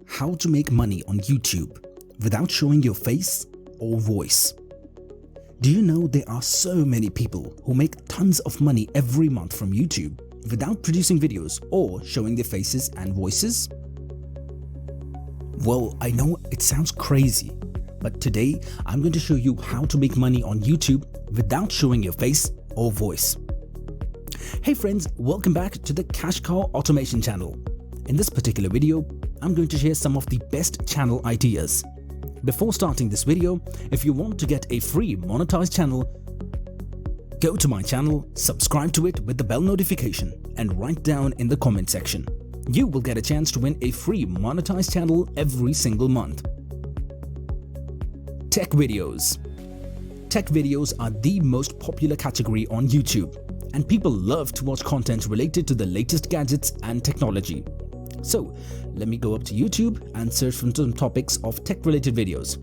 How to make money on YouTube without showing your face or voice. Do you know there are so many people who make tons of money every month from YouTube without producing videos or showing their faces and voices? Well, I know it sounds crazy, but today I'm going to show you how to make money on YouTube without showing your face or voice. Hey friends, welcome back to the Cash Cow Automation channel. In this particular video, I'm going to share some of the best channel ideas. Before starting this video, if you want to get a free monetized channel, go to my channel, subscribe to it with the bell notification, and write down in the comment section. You will get a chance to win a free monetized channel every single month. Tech videos. Tech videos are the most popular category on YouTube, and people love to watch content related to the latest gadgets and technology. So, let me go up to YouTube and search for some topics of tech-related videos.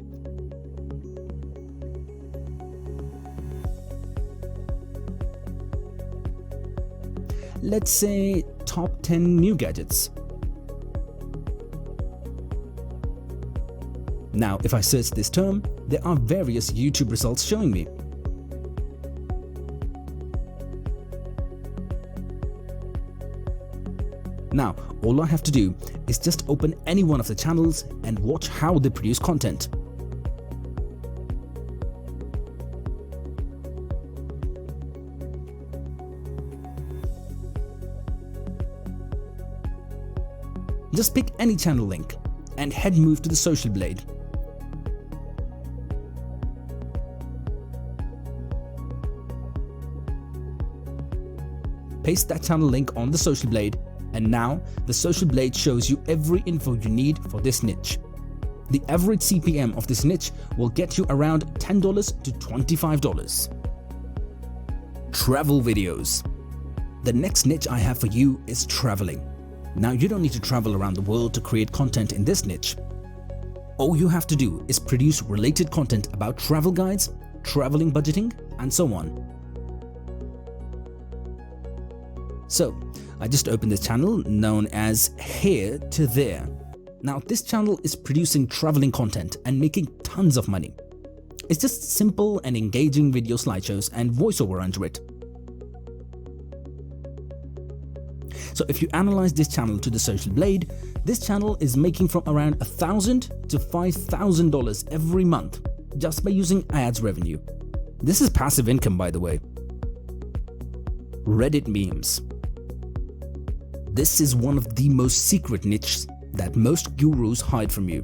Let's say top 10 new gadgets. Now, if I search this term, there are various YouTube results showing me. Now, all I have to do is just open any one of the channels and watch how they produce content. Just pick any channel link and move to the social blade. Paste that channel link on the social blade, and now the social blade shows you every info you need for this niche. The average CPM of this niche will get you around $10 to $25. Travel videos. The next niche I have for you is traveling. Now, you don't need to travel around the world to create content in this niche. All you have to do is produce related content about travel guides, traveling budgeting, and so on. So, I just opened this channel known as Here to There. Now, this channel is producing traveling content and making tons of money. It's just simple and engaging video slideshows and voiceover under it. So if you analyze this channel to the social blade, this channel is making from around $1,000 to $5,000 every month just by using ads revenue. This is passive income, by the way. Reddit memes. This is one of the most secret niches that most gurus hide from you.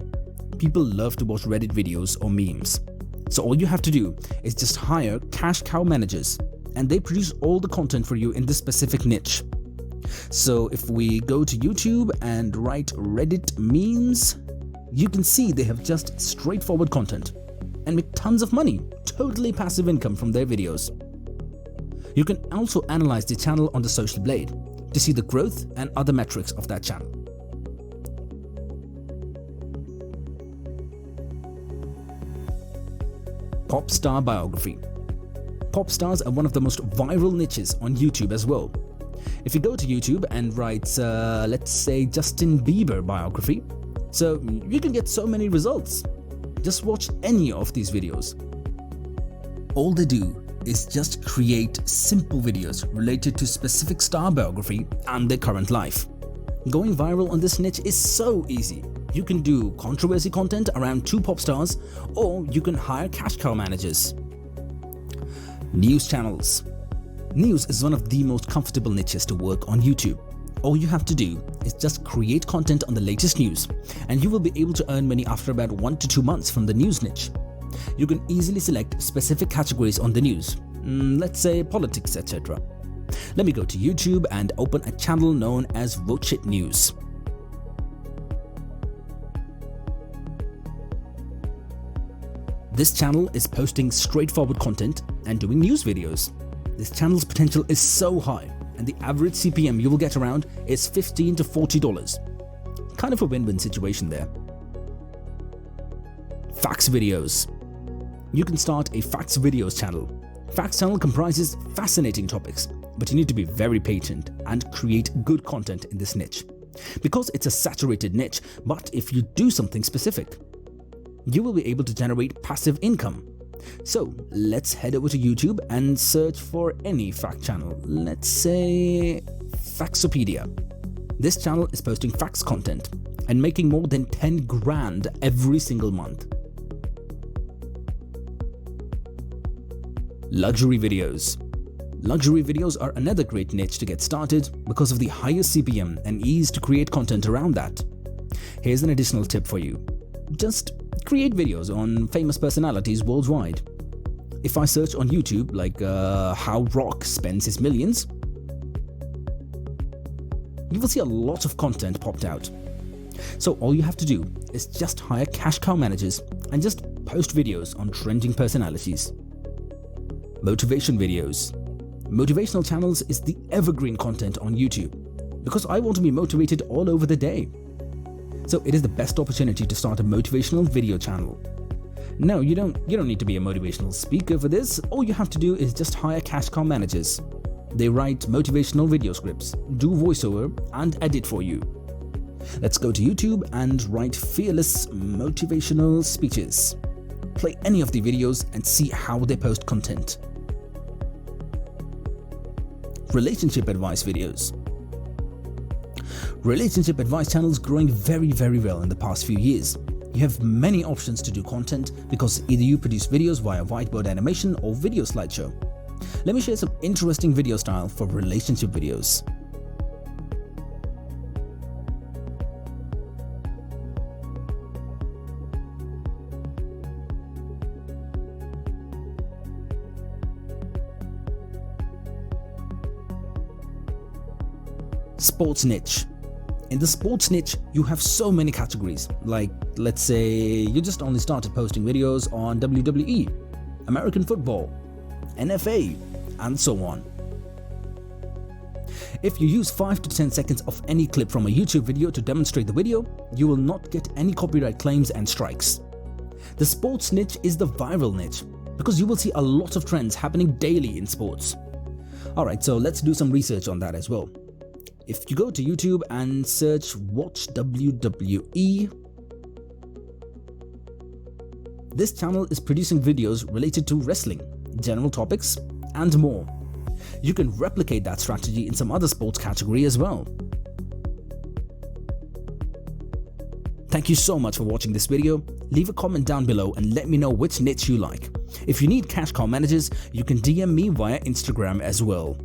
People love to watch Reddit videos or memes. So all you have to do is just hire cash cow managers, and they produce all the content for you in this specific niche. So if we go to YouTube and write Reddit memes, you can see they have just straightforward content and make tons of money, totally passive income from their videos. You can also analyze the channel on the social blade to see the growth and other metrics of that channel. Pop star biography. Pop stars are one of the most viral niches on YouTube as well. If you go to YouTube and write, let's say Justin Bieber biography, so you can get so many results. Just watch any of these videos. All they do is just create simple videos related to specific star biography and their current life. Going viral on this niche is so easy. You can do controversy content around two pop stars, or you can hire cash cow managers. News channels. News is one of the most comfortable niches to work on YouTube. All you have to do is just create content on the latest news, and you will be able to earn money after about 1 to 2 months from the news niche. You can easily select specific categories on the news, let's say politics, etc. Let me go to YouTube and open a channel known as Watchit News. This channel is posting straightforward content and doing news videos. This channel's potential is so high, and the average CPM you will get around is $15 to $40. Kind of a win-win situation there. Facts videos. You can start a facts videos channel. Facts channel comprises fascinating topics, but you need to be very patient and create good content in this niche. because it's a saturated niche. But if you do something specific, you will be able to generate passive income. So let's head over to YouTube and search for any fact channel. Let's say Factsopedia. This channel is posting facts content and making more than 10 grand every single month. Luxury videos. Luxury videos are another great niche to get started because of the higher CPM and ease to create content around that. Here's an additional tip for you. Just create videos on famous personalities worldwide. If I search on YouTube like how Rock spends his millions, you will see a lot of content popped out. So all you have to do is just hire cash cow managers and just post videos on trending personalities. Motivation videos. Motivational channels is the evergreen content on YouTube because I want to be motivated all over the day. So it is the best opportunity to start a motivational video channel. No, you don't need to be a motivational speaker for this. All you have to do is just hire cash cow managers. They write motivational video scripts, do voiceover and edit for you. Let's go to YouTube and write fearless motivational speeches. Play any of the videos and see how they post content. Relationship advice videos. Relationship advice channels growing very well in the past few years. You have many options to do content because either you produce videos via whiteboard animation or video slideshow. Let me share some interesting video style for relationship videos. Sports niche. In the sports niche, you have so many categories. Like, let's say you just only started posting videos on WWE, American football, NFA, and so on. If you use 5 to 10 seconds of any clip from a YouTube video to demonstrate the video, you will not get any copyright claims and strikes. The sports niche is the viral niche because you will see a lot of trends happening daily in sports. Alright, so let's do some research on that as well. If you go to YouTube and search Watch WWE, this channel is producing videos related to wrestling, general topics, and more. You can replicate that strategy in some other sports category as well. Thank you so much for watching this video. Leave a comment down below and let me know which niche you like. If you need cash cow managers, you can DM me via Instagram as well.